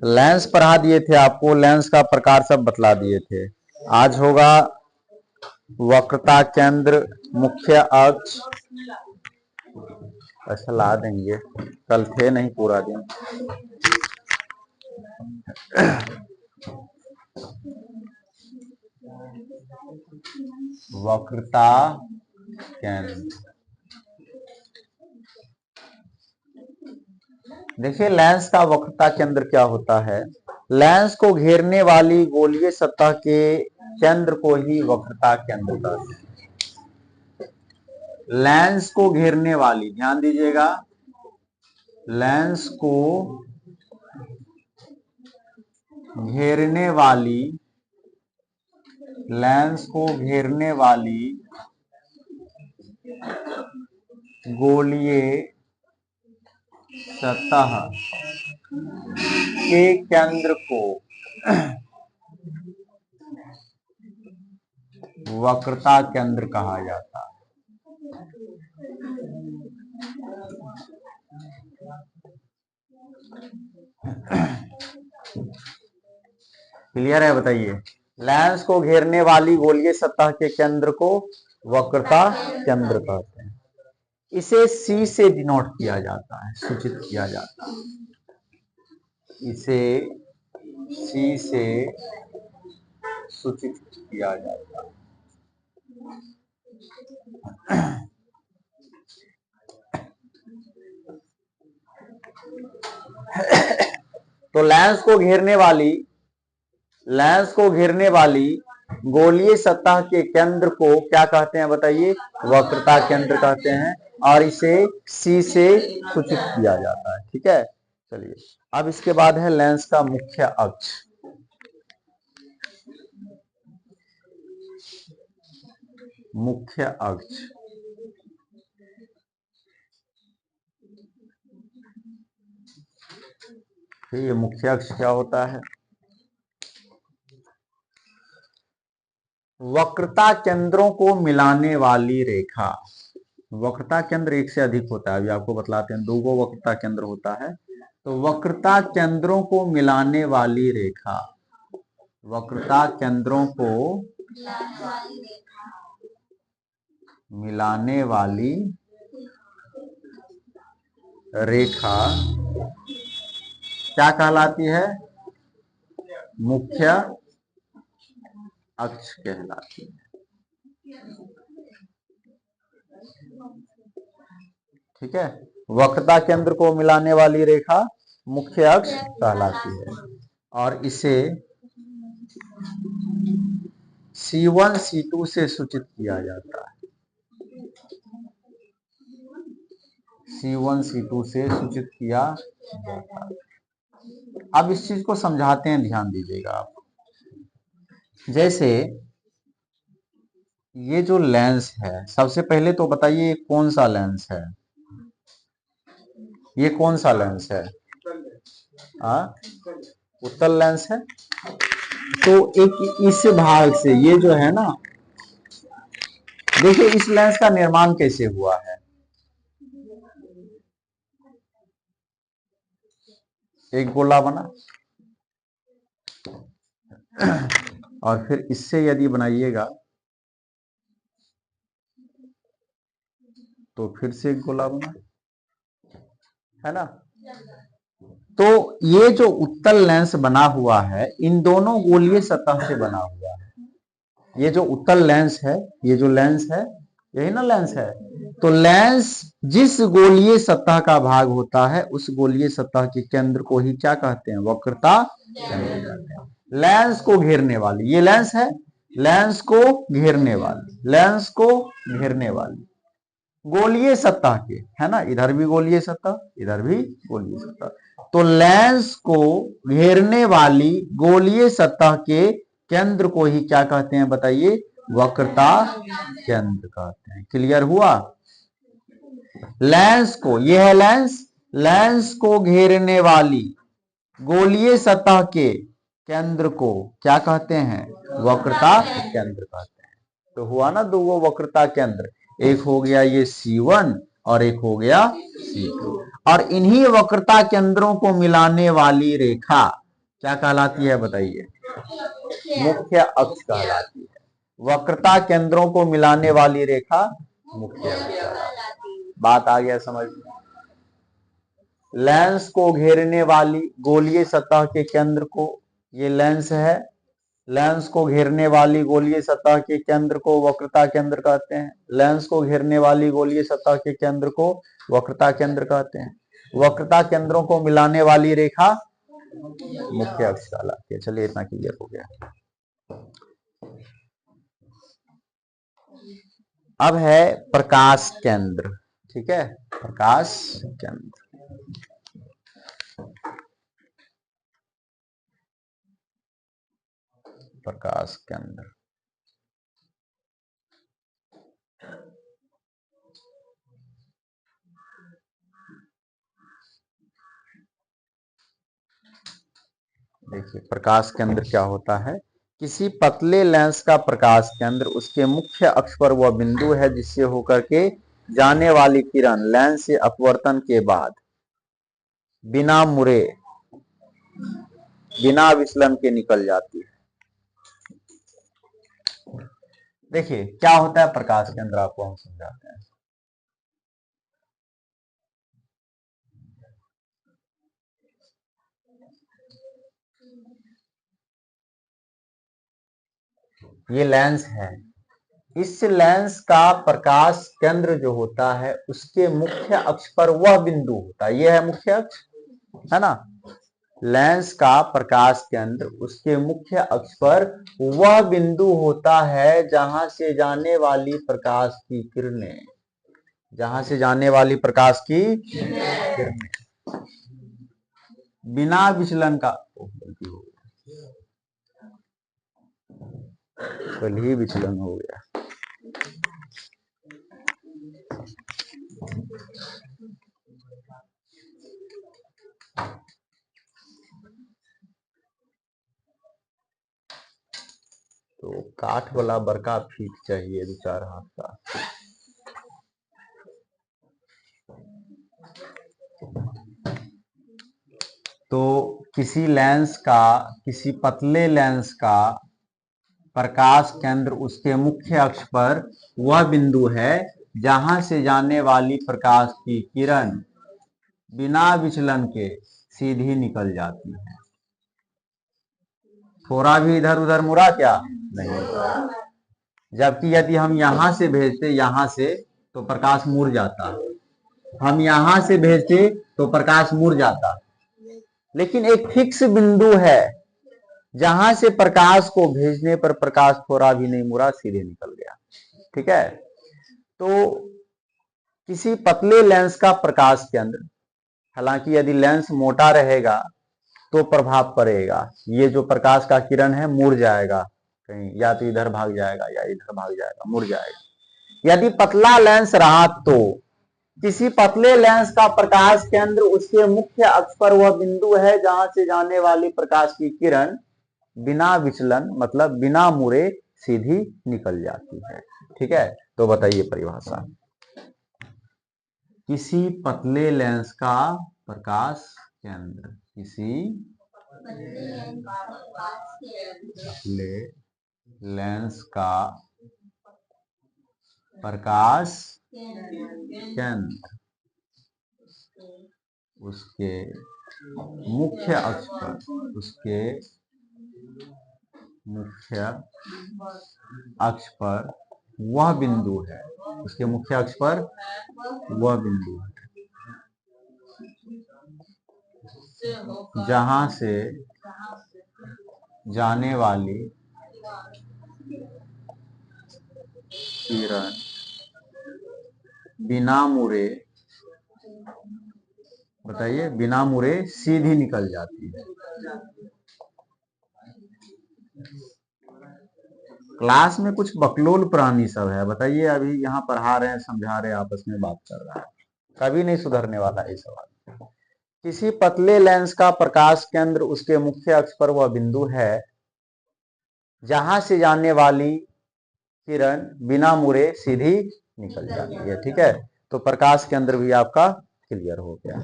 Lens पढ़ा दिए थे आपको, लेंस का प्रकार सब बतला दिए थे। आज होगा वक्रता केंद्र, मुख्य अक्ष, ऐसा ला देंगे, कल थे नहीं पूरा दिन। वक्रता केंद्र, देखिए लेंस का वक्रता केंद्र क्या होता है। लेंस को घेरने वाली गोलीय सतह के केंद्र को ही वक्रता केंद्र कहते हैं। लेंस को घेरने वाली, ध्यान दीजिएगा, लेंस को घेरने वाली, लेंस को घेरने वाली गोलीय सतह के केंद्र को वक्रता केंद्र कहा जाता है। क्लियर है, बताइए। लेंस को घेरने वाली गोलीय सतह के केंद्र को वक्रता केंद्र कहते हैं। इसे C से डिनोट किया जाता है, सूचित किया जाता है। इसे C से सूचित किया जाता है। तो लेंस को घेरने वाली गोलीय सतह के केंद्र को क्या कहते हैं बताइए? वक्रता केंद्र कहते हैं, और इसे C से सूचित किया जाता है। ठीक है, चलिए अब इसके बाद है लेंस का मुख्य अक्ष। मुख्य अक्ष, ये मुख्य अक्ष क्या होता है? वक्रता केंद्रों को मिलाने वाली रेखा। वक्रता केंद्र एक से अधिक होता है, अभी आपको बतलाते हैं। 2 वक्रता केंद्र होता है, तो वक्रता केंद्रों को मिलाने वाली रेखा, वक्रता केंद्रों को मिलाने वाली रेखा क्या कहलाती है? मुख्य अक्ष कहलाती है। ठीक है, वक्रता केंद्र को मिलाने वाली रेखा मुख्य अक्ष कहलाती है, और इसे C1 C2 से सूचित किया जाता है। C1 C2 से सूचित किया जाता है। अब इस चीज को समझाते हैं, ध्यान दीजिएगा आप। जैसे ये जो लेंस है, सबसे पहले तो बताइए कौन सा लेंस है? ये कौन सा लेंस है? उत्तल लेंस है। तो एक इस भाग से ये जो है ना, देखिए इस लेंस का निर्माण कैसे हुआ है। एक गोला बना, और फिर इससे यदि बनाइएगा तो फिर से एक गोला बना, है ना। तो ये जो उत्तल लेंस बना हुआ है, इन दोनों गोलीय सतह से बना हुआ है। ये जो उत्तल लेंस है, ये जो लेंस है, यही ना लेंस है। तो लेंस जिस गोलीय सतह का भाग होता है, उस गोलीय सतह के केंद्र को ही क्या कहते हैं? वक्रता केंद्र कहते हैं। लेंस को घेरने वाली, ये लेंस है, लेंस को घेरने वाली, लेंस को घेरने वाली गोलीय सतह के, है ना, इधर भी गोलीय सतह, इधर भी गोलीय सतह। तो लेंस को घेरने वाली गोलीय सतह के केंद्र को ही क्या कहते हैं बताइए? वक्रता केंद्र कहते हैं। क्लियर हुआ? लेंस को, यह है लेंस, लेंस को घेरने वाली गोलीय सतह के केंद्र को क्या कहते हैं? वक्रता केंद्र कहते हैं। तो हुआ ना दो वक्रता केंद्र, एक हो गया ये C1 और एक हो गया C2। और इन्हीं वक्रता केंद्रों को मिलाने वाली रेखा क्या कहलाती है बताइए? मुख्य अक्ष कहलाती है। वक्रता केंद्रों को मिलाने वाली रेखा मुख्य अक्ष कहलाती है। बात आ गया समझ में? लेंस को घेरने वाली गोलीय सतह के केंद्र को, ये लेंस है, लेंस को घेरने वाली गोलीय सतह के केंद्र को वक्रता केंद्र कहते हैं। लेंस को घेरने वाली गोलीय सतह के केंद्र को वक्रता केंद्र कहते हैं। वक्रता केंद्रों को मिलाने वाली रेखा मुख्य अक्ष कहलाती है। चलिए इतना क्लियर हो गया। अब है प्रकाश केंद्र। ठीक है, प्रकाश केंद्र। प्रकाश केंद्र देखिए, प्रकाश केंद्र क्या होता है? किसी पतले लेंस का प्रकाश केंद्र उसके मुख्य अक्ष पर वह बिंदु है जिससे होकर के जाने वाली किरण लेंस से अपवर्तन के बाद बिना मुड़े, बिना विचलन के निकल जाती है। देखिए क्या होता है प्रकाश केंद्र, आपको हम समझाते हैं। ये लेंस है, इस लेंस का प्रकाश केंद्र जो होता है उसके मुख्य अक्ष पर वह बिंदु होता है, यह है मुख्य अक्ष, है ना। लेंस का प्रकाश केंद्र उसके मुख्य अक्ष पर वह बिंदु होता है जहां से जाने वाली प्रकाश की किरणें, जहां से जाने वाली प्रकाश की किरणें बिना विचलन का, गलती हो गया, कल ही विचलन हो गया। तो काठ वाला बड़का फीट चाहिए 2-4 हाथ का। तो किसी लेंस का, किसी पतले लेंस का प्रकाश केंद्र उसके मुख्य अक्ष पर वह बिंदु है जहां से जाने वाली प्रकाश की किरण बिना विचलन के सीधी निकल जाती है। थोड़ा भी इधर उधर मुड़ा क्या नहीं। जबकि यदि हम यहां से भेजते, यहां से, तो प्रकाश मुड़ जाता, हम यहां से भेजते तो प्रकाश मुड़ जाता। लेकिन एक फिक्स बिंदु है जहां से प्रकाश को भेजने पर प्रकाश थोड़ा भी नहीं मुड़ा, सीधे निकल गया। ठीक है, तो किसी पतले लेंस का प्रकाश केंद्र, हालांकि यदि लेंस मोटा रहेगा तो प्रभाव पड़ेगा, ये जो प्रकाश का किरण है मुड़ जाएगा कहीं, या तो इधर भाग जाएगा या इधर भाग जाएगा, मुड़ जाएगा। यदि पतला लेंस रहा तो किसी पतले लेंस का प्रकाश केंद्र उसके मुख्य अक्ष पर वह बिंदु है जहां से जाने वाली प्रकाश की किरण बिना विचलन, मतलब बिना मुड़े, सीधी निकल जाती है। ठीक है, तो बताइए परिभाषा। किसी पतले लेंस का प्रकाश केंद्र, किसी पतले लेंस का प्रकाश केंद्र उसके मुख्य अक्ष पर, उसके मुख्य अक्ष पर वह बिंदु है, उसके मुख्य अक्ष पर वह बिंदु है जहां से जाने वाली किरण बिना मुड़े, बताइए, बिना मुड़े सीधी निकल जाती है। क्लास में कुछ बकलोल प्राणी सब है, बताइए, अभी यहाँ पढ़ा रहे हैं, समझा रहे हैं, आपस में बात कर रहा है, कभी नहीं सुधरने वाला ये सवाल। किसी पतले लेंस का प्रकाश केंद्र उसके मुख्य अक्ष पर वह बिंदु है जहां से जाने वाली किरण बिना मुड़े सीधी निकल जाती है। ठीक है, तो प्रकाश केंद्र भी आपका क्लियर हो गया।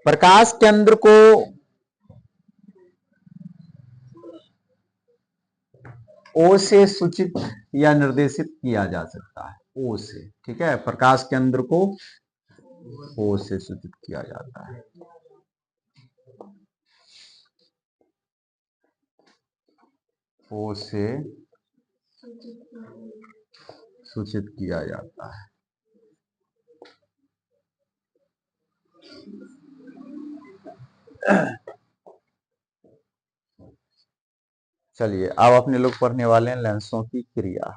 प्रकाश केंद्र को ओ से सूचित या निर्देशित किया जा सकता है, ओ से। ठीक है, प्रकाश केंद्र को ओ से सूचित किया जाता है। ओ से सूचित किया जाता है। चलिए अब अपने लोग पढ़ने वाले हैं लेंसों की क्रिया।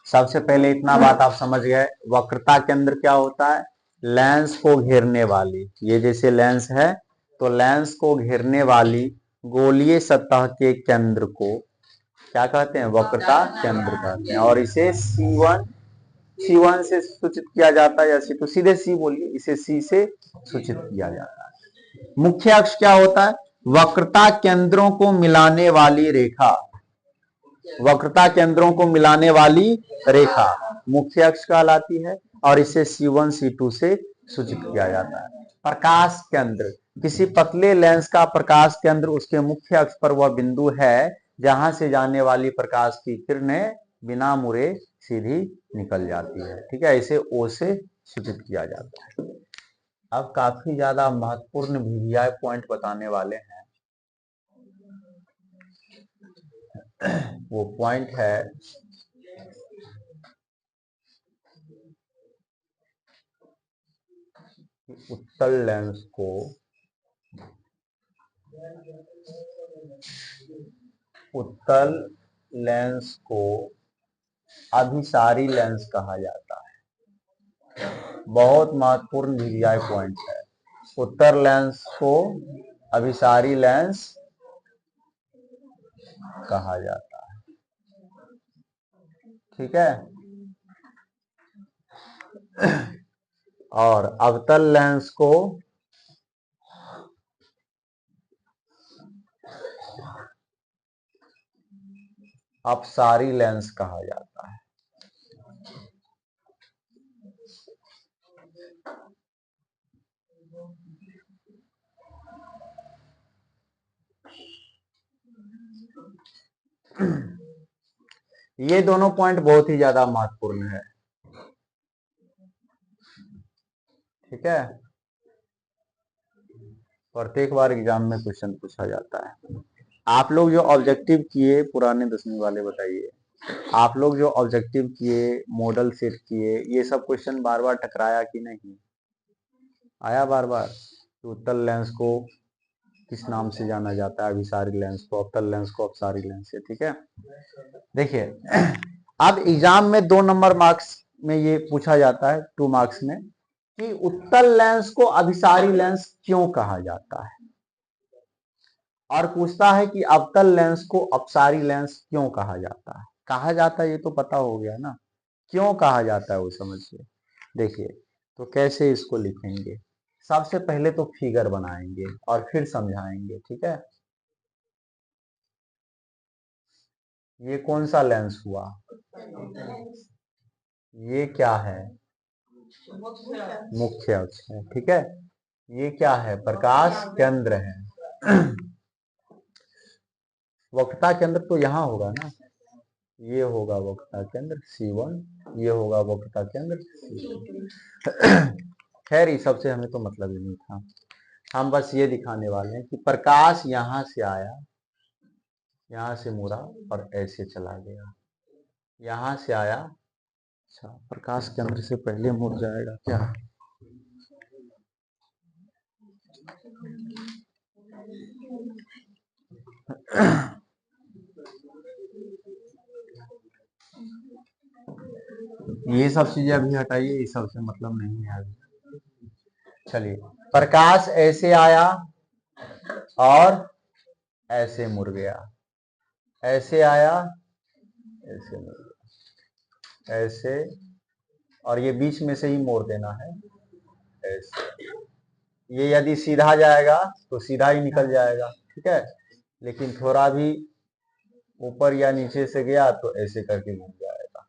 सबसे पहले इतना बात आप समझ गए, वक्रता केंद्र क्या होता है? लेंस को घेरने वाली, ये जैसे लेंस है तो लेंस को घेरने वाली गोलीय सतह के केंद्र को क्या कहते हैं? वक्रता केंद्र कहते हैं। और इसे C1 से सूचित किया जाता है या C2, सीधे C बोलिए, इसे C से सूचित किया जाता है। मुख्य अक्ष क्या होता है? वक्रता केंद्रों को मिलाने वाली रेखा, वक्रता केंद्रों को मिलाने वाली रेखा मुख्य अक्ष कहलाती है और इसे C1 C2 से सूचित किया जाता है। प्रकाश केंद्र, किसी पतले लेंस का प्रकाश केंद्र उसके मुख्य अक्ष पर वह बिंदु है जहां से जाने वाली प्रकाश की किरणें बिना मुड़े सीधी निकल जाती है। ठीक है, इसे O से सूचित किया जाता है। अब काफी ज्यादा महत्वपूर्ण VVI पॉइंट बताने वाले हैं। वो पॉइंट है उत्तल लेंस को अभिसारी लेंस कहा जाता है। बहुत महत्वपूर्ण VVI पॉइंट है। उत्तल लेंस को अभिसारी लेंस कहा जाता है। ठीक है, और अवतल लेंस को अपसारी लेंस कहा जाता है। ये दोनों पॉइंट बहुत ही ज्यादा महत्वपूर्ण है। ठीक है, प्रत्येक बार एग्जाम में क्वेश्चन पूछा जाता है। आप लोग जो ऑब्जेक्टिव किए पुराने 10वीं वाले बताइए, आप लोग जो ऑब्जेक्टिव किए, मॉडल सेट किए, ये सब क्वेश्चन बार बार टकराया कि नहीं आया? बार बार उत्तल लेंस को किस नाम से जाना जाता है, अभिसारी लेंस को, अवतल लेंस को अपसारी लेंस से। ठीक है, देखिए अब एग्जाम में 2 नंबर मार्क्स में ये पूछा जाता है, 2 मार्क्स में, कि उत्तल लेंस को अभिसारी लेंस क्यों कहा जाता है, और पूछता है कि अवतल लेंस को अपसारी लेंस क्यों कहा जाता है। कहा जाता है ये तो पता हो गया ना, क्यों कहा जाता है वो समझिए। देखिए तो कैसे इसको लिखेंगे, सबसे पहले तो फिगर बनाएंगे और फिर समझाएंगे। ठीक है, ये कौन सा लेंस हुआ? ये क्या है? मुख्य अक्ष है। ठीक है, ये क्या है? प्रकाश केंद्र है। वक्रता केंद्र तो यहाँ होगा ना, ये होगा वक्रता केंद्र C1, ये होगा वक्रता केंद्र C2। खैर इस सबसे हमें तो मतलब ही नहीं था, हम बस ये दिखाने वाले हैं कि प्रकाश यहाँ से आया, यहाँ से मुड़ा और ऐसे चला गया, यहाँ से आया। अच्छा, प्रकाश केंद्र से पहले मुड़ जाएगा क्या? ये सब चीजें अभी हटाइए, ये सबसे मतलब नहीं है अभी। चलिए, प्रकाश ऐसे आया और ऐसे मुड़ गया, ऐसे आया, ऐसे मुड़ गया, ऐसे और ये बीच में से ही मोड़ देना है ऐसे। ये यदि सीधा जाएगा तो सीधा ही निकल जाएगा, ठीक है, लेकिन थोड़ा भी ऊपर या नीचे से गया तो ऐसे करके घूम जाएगा।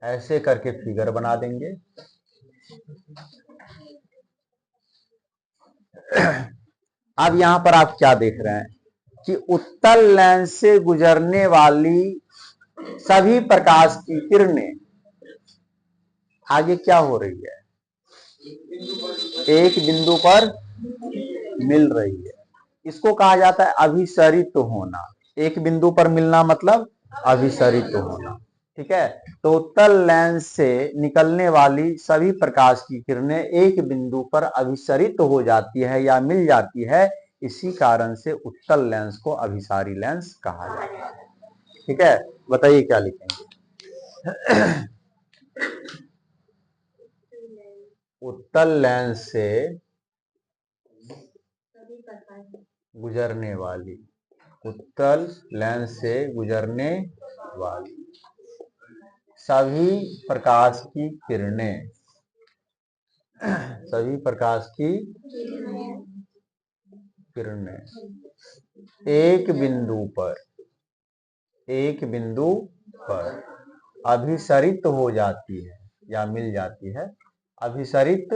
ऐसे करके फिगर बना देंगे। अब यहां पर आप क्या देख रहे हैं कि उत्तल लेंस से गुजरने वाली सभी प्रकाश की किरणें आगे क्या हो रही है, एक बिंदु पर मिल रही है। इसको कहा जाता है अभिसरित होना। एक बिंदु पर मिलना मतलब अभिसरित होना, ठीक है। तो उत्तल लेंस से निकलने वाली सभी प्रकाश की किरणें एक बिंदु पर अभिसरित हो जाती है या मिल जाती है, इसी कारण से उत्तल लेंस को अभिसारी लेंस कहा जाता है, ठीक है। बताइए क्या लिखेंगे। उत्तल लेंस से गुजरने वाली, उत्तल लेंस से गुजरने वाली सभी प्रकाश की किरणें, सभी प्रकाश की किरणें एक बिंदु पर, एक बिंदु पर अभिसरित हो जाती है या मिल जाती है, अभिसरित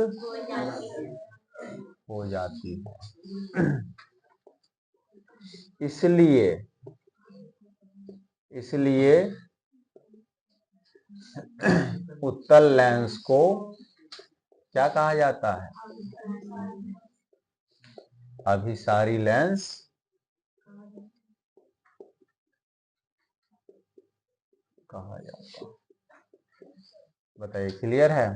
हो जाती है। इसलिए इसलिए उत्तल लेंस को क्या कहा जाता है, अभिसारी लेंस कहा जाता है। बताइए क्लियर है।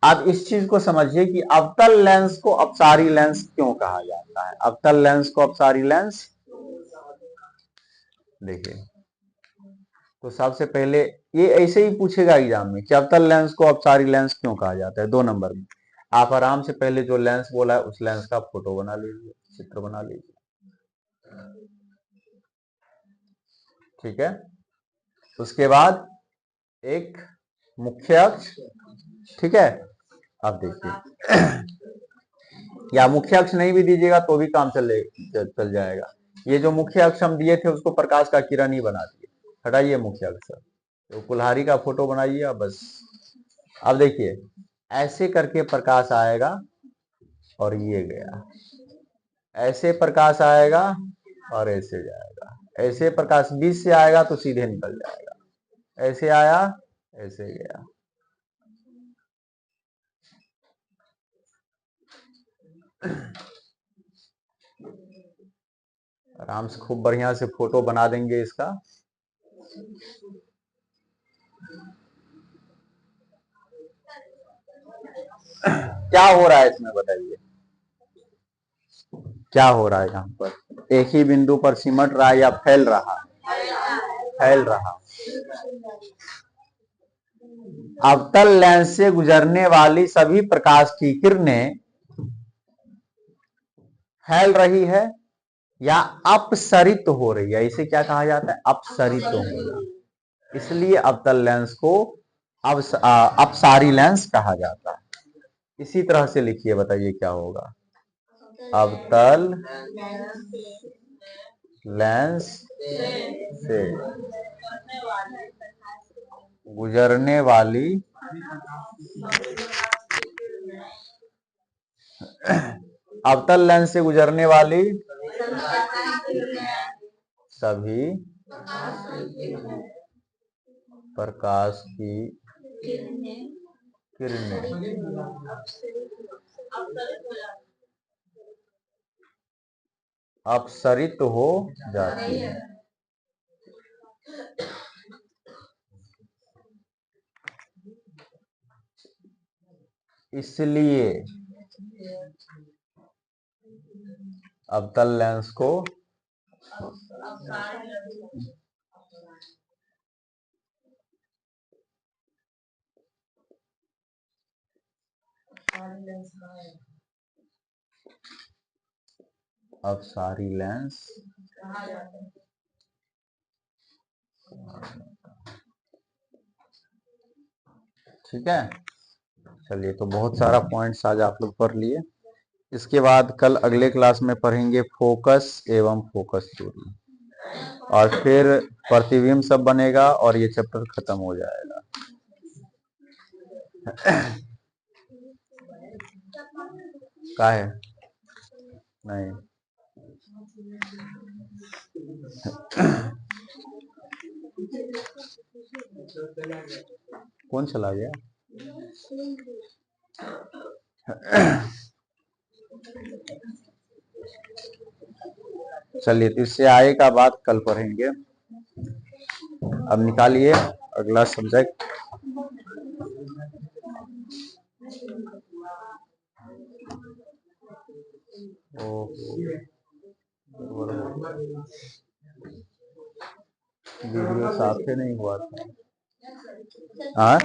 अब इस चीज को समझिए कि अवतल लेंस को अपसारी लेंस क्यों कहा जाता है। अवतल लेंस को अपसारी लेंस, देखिए, तो सबसे पहले ये ऐसे ही पूछेगा एग्जाम में कि अवतल लेंस को अपसारी लेंस क्यों कहा जाता है। 2 नंबर में आप आराम से पहले जो लेंस बोला है उस लेंस का फोटो बना लीजिए, चित्र बना लीजिए, ठीक है। उसके बाद एक मुख्य अक्ष, ठीक है। अब देखिए, या मुख्य अक्ष नहीं भी दीजिएगा तो भी काम चल जाएगा। ये जो मुख्य अक्ष हम दिए थे उसको प्रकाश का किरण ही बना दिए, हटाइए मुख्य अक्ष, तो कुल्हाड़ी का फोटो बनाइए बस। अब देखिए ऐसे करके प्रकाश आएगा और ये गया, ऐसे प्रकाश आएगा और ऐसे जाएगा, ऐसे प्रकाश बीच से आएगा तो सीधे निकल जाएगा, ऐसे आया ऐसे गया। आराम से खूब बढ़िया से फोटो बना देंगे इसका। क्या हो रहा है इसमें बताइए, क्या हो रहा है यहाँ पर, एक ही बिंदु पर सिमट रहा है या फैल रहा है, फैल रहा। अवतल लेंस से गुजरने वाली सभी प्रकाश की किरणें फैल रही है या अपसरित हो रही है, इसे क्या कहा जाता है, अपसरित होना। इसलिए अवतल लेंस को अपसारी लेंस कहा जाता है। इसी तरह से लिखिए, बताइए क्या होगा। अवतल लेंस से गुजरने वाली अवतल लेंस से गुजरने वाली सभी प्रकाश की किरणें अपसरित हो जाती है। इसलिए अवतल लेंस को अपसारी लेंस ठीक है, चलिए तो बहुत सारा पॉइंट्स आज आप लोग पढ़ लिए। इसके बाद कल अगले क्लास में पढ़ेंगे फोकस एवं फोकस थ्योरी, और फिर प्रतिबिंब सब बनेगा और ये चैप्टर खत्म हो जाएगा। का है नहीं, कौन चला गया? चलिए तो इससे आगे का बात कल पढ़ेंगे। अब निकालिए अगला सब्जेक्ट। वीडियो साफ ही नहीं हुआ था। हाँ